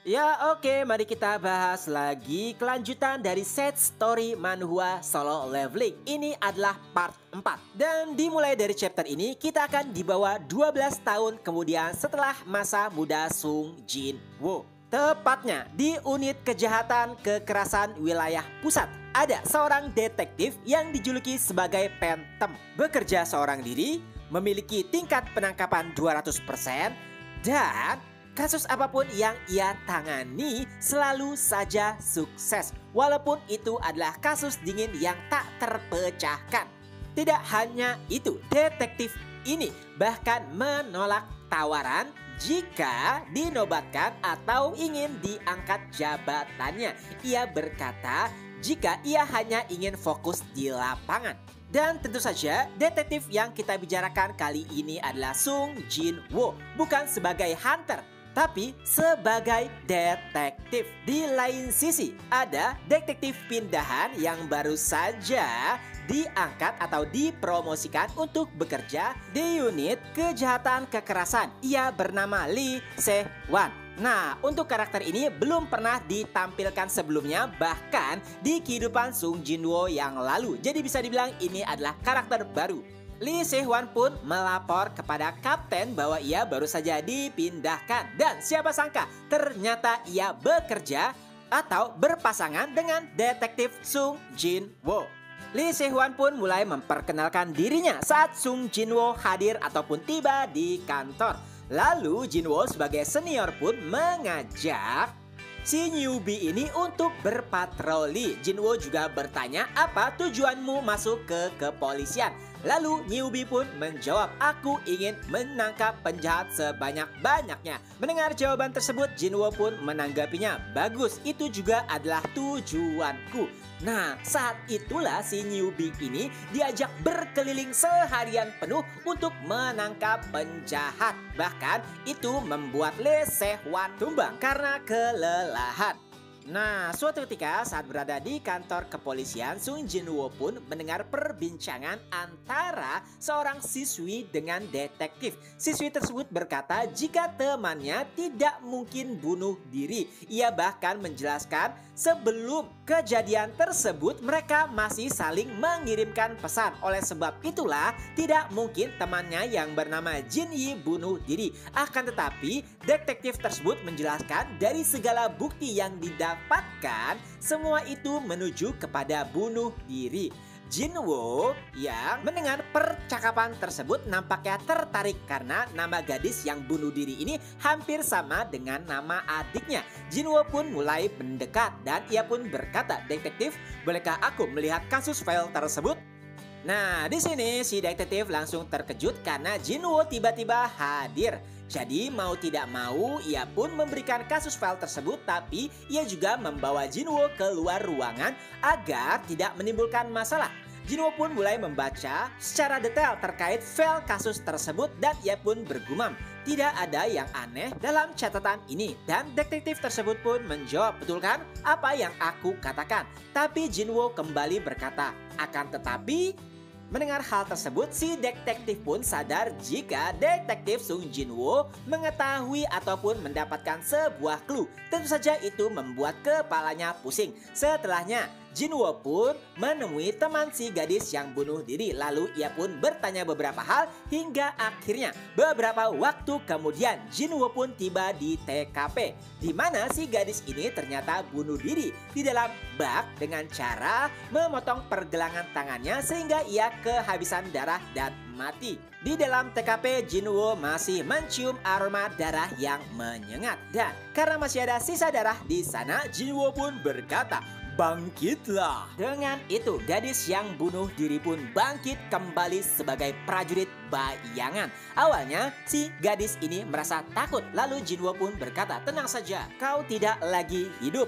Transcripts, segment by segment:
Ya oke, mari kita bahas lagi kelanjutan dari set story manhwa Solo Leveling. Ini adalah part 4. Dan dimulai dari chapter ini kita akan dibawa 12 tahun kemudian setelah masa muda Sung Jin Woo. Tepatnya di unit kejahatan kekerasan wilayah pusat. Ada seorang detektif yang dijuluki sebagai Phantom. Bekerja seorang diri, memiliki tingkat penangkapan 200%, dan kasus apapun yang ia tangani selalu saja sukses. Walaupun itu adalah kasus dingin yang tak terpecahkan. Tidak hanya itu, detektif ini bahkan menolak tawaran jika dinobatkan atau ingin diangkat jabatannya. Ia berkata jika ia hanya ingin fokus di lapangan. Dan tentu saja detektif yang kita bicarakan kali ini adalah Sung Jin Woo, bukan sebagai hunter tapi sebagai detektif. Di lain sisi ada detektif pindahan yang baru saja diangkat atau dipromosikan untuk bekerja di unit kejahatan kekerasan. Ia bernama Lee Se-wan. Nah, untuk karakter ini belum pernah ditampilkan sebelumnya, bahkan di kehidupan Sung Jin Woo yang lalu. Jadi bisa dibilang ini adalah karakter baru. Lee Se-wan pun melapor kepada kapten bahwa ia baru saja dipindahkan. Dan siapa sangka ternyata ia bekerja atau berpasangan dengan detektif Sung Jin Woo. Lee Se-wan pun mulai memperkenalkan dirinya saat Sung Jin Woo hadir ataupun tiba di kantor. Lalu Jin Woo sebagai senior pun mengajak si newbie ini untuk berpatroli. Jin Woo juga bertanya, apa tujuanmu masuk ke kepolisian? Lalu newbie pun menjawab, aku ingin menangkap penjahat sebanyak-banyaknya. Mendengar jawaban tersebut, Jin Woo pun menanggapinya, bagus, itu juga adalah tujuanku. Nah, saat itulah si newbie ini diajak berkeliling seharian penuh untuk menangkap penjahat. Bahkan itu membuat Lee Se-wan tumbang karena kelelahan. Nah, suatu ketika saat berada di kantor kepolisian, Sung Jin Woo pun mendengar perbincangan antara seorang siswi dengan detektif. Siswi tersebut berkata jika temannya tidak mungkin bunuh diri. Ia bahkan menjelaskan sebelum kejadian tersebut mereka masih saling mengirimkan pesan. Oleh sebab itulah tidak mungkin temannya yang bernama Jin Yi bunuh diri. Akan tetapi detektif tersebut menjelaskan dari segala bukti yang didapatkan semua itu menuju kepada bunuh diri. Jin Woo yang mendengar percakapan tersebut nampaknya tertarik karena nama gadis yang bunuh diri ini hampir sama dengan nama adiknya. Jin Woo pun mulai mendekat dan ia pun berkata, detektif, bolehkah aku melihat kasus file tersebut? Nah, di sini si detektif langsung terkejut karena Jin Woo tiba-tiba hadir. Jadi mau tidak mau ia pun memberikan kasus file tersebut, tapi ia juga membawa Jin Woo keluar ruangan agar tidak menimbulkan masalah. Jin Woo pun mulai membaca secara detail terkait file kasus tersebut dan ia pun bergumam. Tidak ada yang aneh dalam catatan ini. Dan detektif tersebut pun menjawab, betul kan apa yang aku katakan? Tapi Jin Woo kembali berkata, akan tetapi mendengar hal tersebut, si detektif pun sadar jika detektif Sung Jin Woo mengetahui ataupun mendapatkan sebuah clue. Tentu saja itu membuat kepalanya pusing. Setelahnya, Jin Woo pun menemui teman si gadis yang bunuh diri. Lalu ia pun bertanya beberapa hal hingga akhirnya beberapa waktu kemudian Jin Woo pun tiba di TKP, di mana si gadis ini ternyata bunuh diri di dalam bak dengan cara memotong pergelangan tangannya sehingga ia kehabisan darah dan mati. Di dalam TKP, Jin Woo masih mencium aroma darah yang menyengat. Dan karena masih ada sisa darah di sana, Jin Woo pun berkata, bangkitlah. Dengan itu, gadis yang bunuh diri pun bangkit kembali sebagai prajurit bayangan. Awalnya, si gadis ini merasa takut. Lalu Jin Woo pun berkata, tenang saja, kau tidak lagi hidup.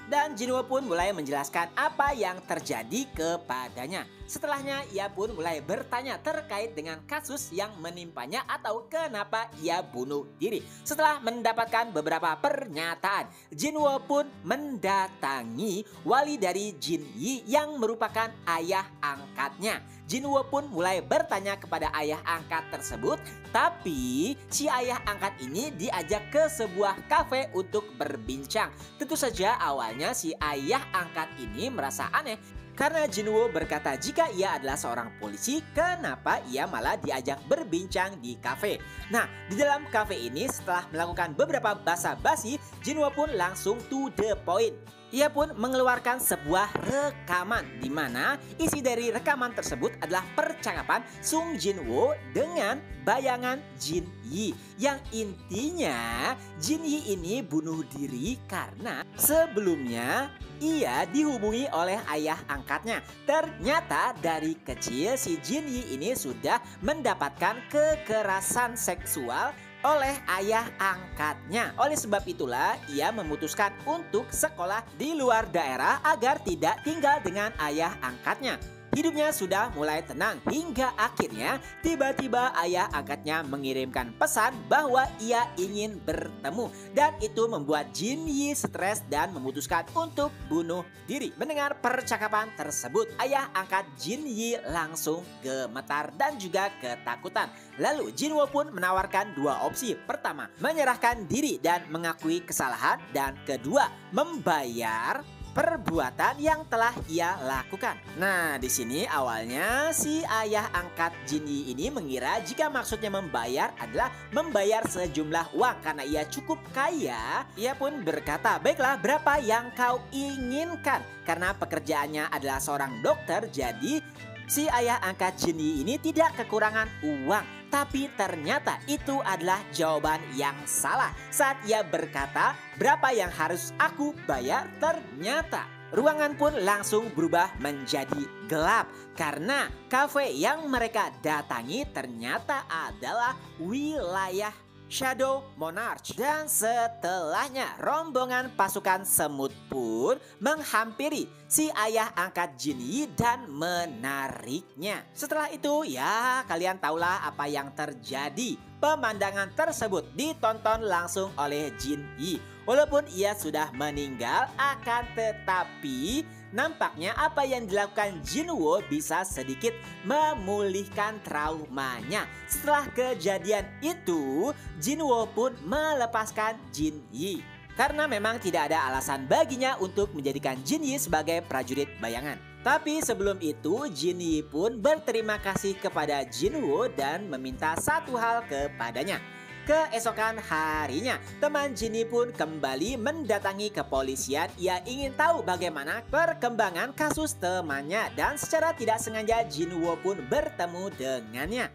Dan Jin Woo pun mulai menjelaskan apa yang terjadi kepadanya. Setelahnya ia pun mulai bertanya terkait dengan kasus yang menimpanya atau kenapa ia bunuh diri. Setelah mendapatkan beberapa pernyataan, Jinwoo pun mendatangi wali dari Jin Yi yang merupakan ayah angkatnya. Jinwoo pun mulai bertanya kepada ayah angkat tersebut, tapi si ayah angkat ini diajak ke sebuah kafe untuk berbincang. Tentu saja awalnya si ayah angkat ini merasa aneh karena Jinwoo berkata jika ia adalah seorang polisi, kenapa ia malah diajak berbincang di kafe. Nah, di dalam kafe ini setelah melakukan beberapa basa-basi, Jinwoo pun langsung to the point. Ia pun mengeluarkan sebuah rekaman di mana isi dari rekaman tersebut adalah percakapan Sung Jinwoo dengan bayangan Jin Yi. Yang intinya Jin Yi ini bunuh diri karena sebelumnya ia dihubungi oleh ayah angkatnya. Ternyata dari kecil si Jin Yi ini sudah mendapatkan kekerasan seksual oleh ayah angkatnya. Oleh sebab itulah ia memutuskan untuk sekolah di luar daerah agar tidak tinggal dengan ayah angkatnya. Hidupnya sudah mulai tenang hingga akhirnya tiba-tiba ayah angkatnya mengirimkan pesan bahwa ia ingin bertemu. Dan itu membuat Jin Yi stres dan memutuskan untuk bunuh diri. Mendengar percakapan tersebut, ayah angkat Jin Yi langsung gemetar dan juga ketakutan. Lalu Jinwoo pun menawarkan dua opsi. Pertama, menyerahkan diri dan mengakui kesalahan. Dan kedua, membayar perbuatan yang telah ia lakukan. Nah, di sini awalnya si ayah angkat Jin Yi ini mengira jika maksudnya membayar adalah membayar sejumlah uang karena ia cukup kaya. Ia pun berkata, "Baiklah, berapa yang kau inginkan?" Karena pekerjaannya adalah seorang dokter, jadi si ayah angkat Jin Yi ini tidak kekurangan uang. Tapi ternyata itu adalah jawaban yang salah. Saat ia berkata, "Berapa yang harus aku bayar?" Ternyata ruangan pun langsung berubah menjadi gelap. Karena kafe yang mereka datangi ternyata adalah wilayah Shadow Monarch. Dan setelahnya rombongan pasukan semut pun menghampiri si ayah angkat Jin Yi dan menariknya. Setelah itu ya kalian tahulah apa yang terjadi. Pemandangan tersebut ditonton langsung oleh Jin Yi. Walaupun ia sudah meninggal, akan tetapi nampaknya apa yang dilakukan Jinwoo bisa sedikit memulihkan traumanya. Setelah kejadian itu, Jinwoo pun melepaskan Jin Yi. Karena memang tidak ada alasan baginya untuk menjadikan Jin Yi sebagai prajurit bayangan. Tapi sebelum itu Jin Yi pun berterima kasih kepada Jinwoo dan meminta satu hal kepadanya. Keesokan harinya, teman Jin Yi pun kembali mendatangi kepolisian. Ia ingin tahu bagaimana perkembangan kasus temannya dan secara tidak sengaja Jinwoo pun bertemu dengannya.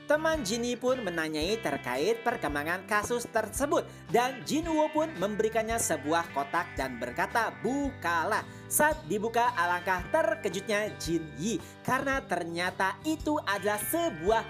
Teman Jin Yi pun menanyai terkait perkembangan kasus tersebut dan Jinwoo pun memberikannya sebuah kotak dan berkata, "Bukalah." Saat dibuka alangkah terkejutnya Jin Yi karena ternyata itu adalah sebuah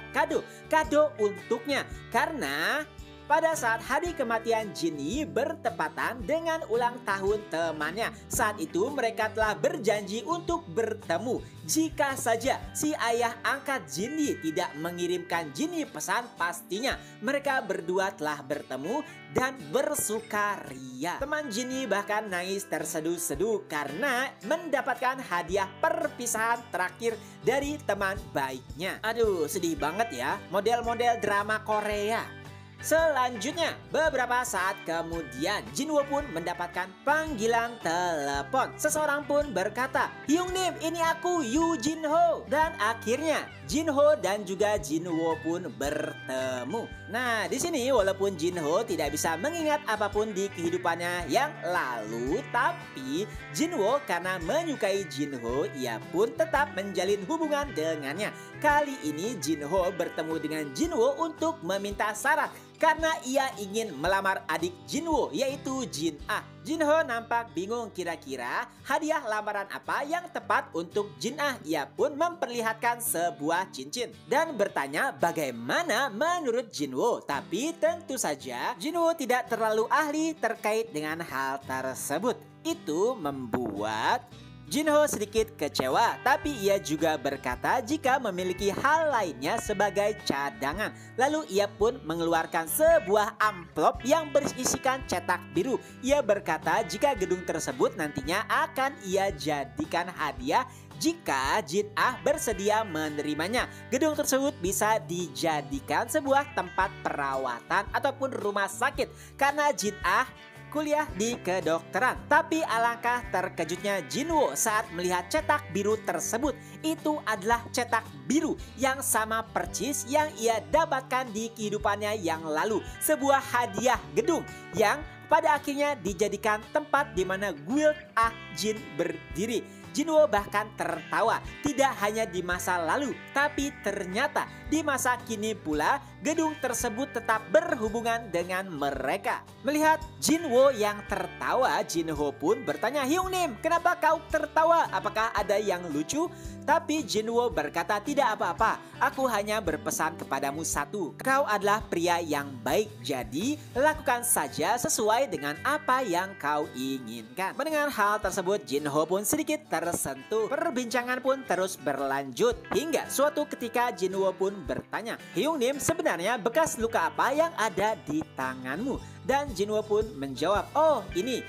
kado untuknya. Karena pada saat hari kematian Jin Yi bertepatan dengan ulang tahun temannya. Saat itu mereka telah berjanji untuk bertemu. Jika saja si ayah angkat Jin Yi tidak mengirimkan Jin Yi pesan, pastinya mereka berdua telah bertemu dan bersukaria. Teman Jin Yi bahkan nangis terseduh-seduh karena mendapatkan hadiah perpisahan terakhir dari teman baiknya. Aduh, sedih banget ya, model-model drama Korea. Selanjutnya, beberapa saat kemudian Jinwoo pun mendapatkan panggilan telepon. Seseorang pun berkata, "Hyungnim, ini aku, Yoo Jin Ho." Dan akhirnya Jin Ho dan juga Jinwoo pun bertemu. Nah, di sini walaupun Jin Ho tidak bisa mengingat apapun di kehidupannya yang lalu, tapi Jinwoo karena menyukai Jin Ho, ia pun tetap menjalin hubungan dengannya. Kali ini Jin Ho bertemu dengan Jinwoo untuk meminta syarat karena ia ingin melamar adik Jinwoo, yaitu Jin Ah. Jin Ho nampak bingung kira-kira hadiah lamaran apa yang tepat untuk Jin Ah. Ia pun memperlihatkan sebuah cincin dan bertanya bagaimana menurut Jinwoo. Tapi tentu saja Jinwoo tidak terlalu ahli terkait dengan hal tersebut. Itu membuat Jinho sedikit kecewa, tapi ia juga berkata jika memiliki hal lainnya sebagai cadangan. Lalu ia pun mengeluarkan sebuah amplop yang berisikan cetak biru. Ia berkata jika gedung tersebut nantinya akan ia jadikan hadiah jika Jin Ah bersedia menerimanya. Gedung tersebut bisa dijadikan sebuah tempat perawatan ataupun rumah sakit karena Jin Ah kuliah di kedokteran. Tapi alangkah terkejutnya Jinwo saat melihat cetak biru tersebut. Itu adalah cetak biru yang sama persis yang ia dapatkan di kehidupannya yang lalu. Sebuah hadiah gedung yang pada akhirnya dijadikan tempat di mana Guild Ah Jin berdiri. Jinwo bahkan tertawa, tidak hanya di masa lalu, tapi ternyata di masa kini pula gedung tersebut tetap berhubungan dengan mereka. Melihat Jinwo yang tertawa, Jinho pun bertanya, "Hyungnim, kenapa kau tertawa? Apakah ada yang lucu?" Tapi Jinwo berkata, "Tidak apa-apa, aku hanya berpesan kepadamu satu. Kau adalah pria yang baik, jadi lakukan saja sesuai dengan apa yang kau inginkan." Mendengar hal tersebut, Jinho pun sedikit tersentuh. Perbincangan pun terus berlanjut hingga suatu ketika Jinwo pun bertanya, "Hyungnim, sebenarnya bekas luka apa yang ada di tanganmu?" Dan Jinwo pun menjawab, "Oh, ini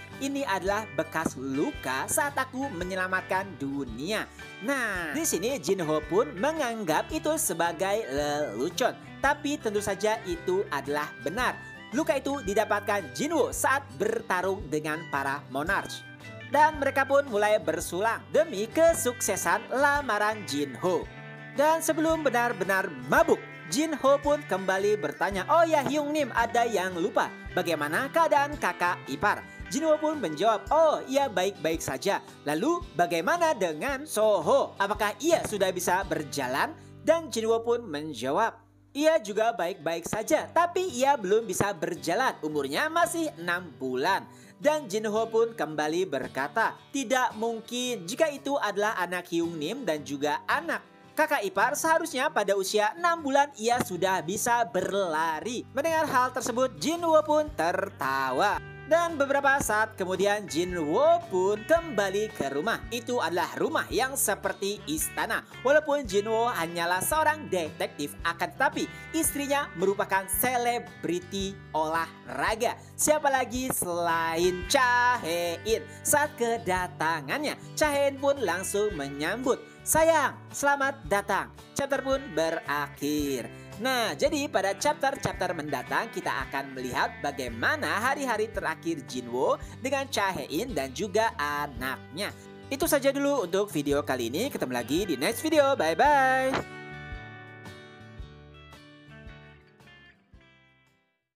adalah bekas luka saat aku menyelamatkan dunia." Nah, di sini Jinho pun menganggap itu sebagai lelucon, tapi tentu saja itu adalah benar. Luka itu didapatkan Jinwo saat bertarung dengan para monarch. Dan mereka pun mulai bersulang demi kesuksesan lamaran Jinho. Dan sebelum benar-benar mabuk, Jinho pun kembali bertanya, "Oh ya Hyungnim, ada yang lupa. Bagaimana keadaan kakak ipar?" Jinho pun menjawab, "Oh ia baik-baik saja. Lalu bagaimana dengan Soho? Apakah ia sudah bisa berjalan?" Dan Jinho pun menjawab, "Ia juga baik-baik saja, tapi ia belum bisa berjalan. Umurnya masih 6 bulan. Dan Jinho pun kembali berkata, "Tidak mungkin jika itu adalah anak Hyungnim dan juga anak kakak ipar, seharusnya pada usia 6 bulan ia sudah bisa berlari." Mendengar hal tersebut, Jinwo pun tertawa. Dan beberapa saat kemudian Jinwo pun kembali ke rumah. Itu adalah rumah yang seperti istana. Walaupun Jinwo hanyalah seorang detektif, akan tetapi istrinya merupakan selebriti olahraga. Siapa lagi selain Cha Hae-in. Saat kedatangannya, Cha Hae-in pun langsung menyambut, "Sayang, selamat datang." Chapter pun berakhir. Nah, jadi pada chapter-chapter mendatang kita akan melihat bagaimana hari-hari terakhir Jinwo dengan Cha Hae-in dan juga anaknya. Itu saja dulu untuk video kali ini. Ketemu lagi di next video. Bye-bye.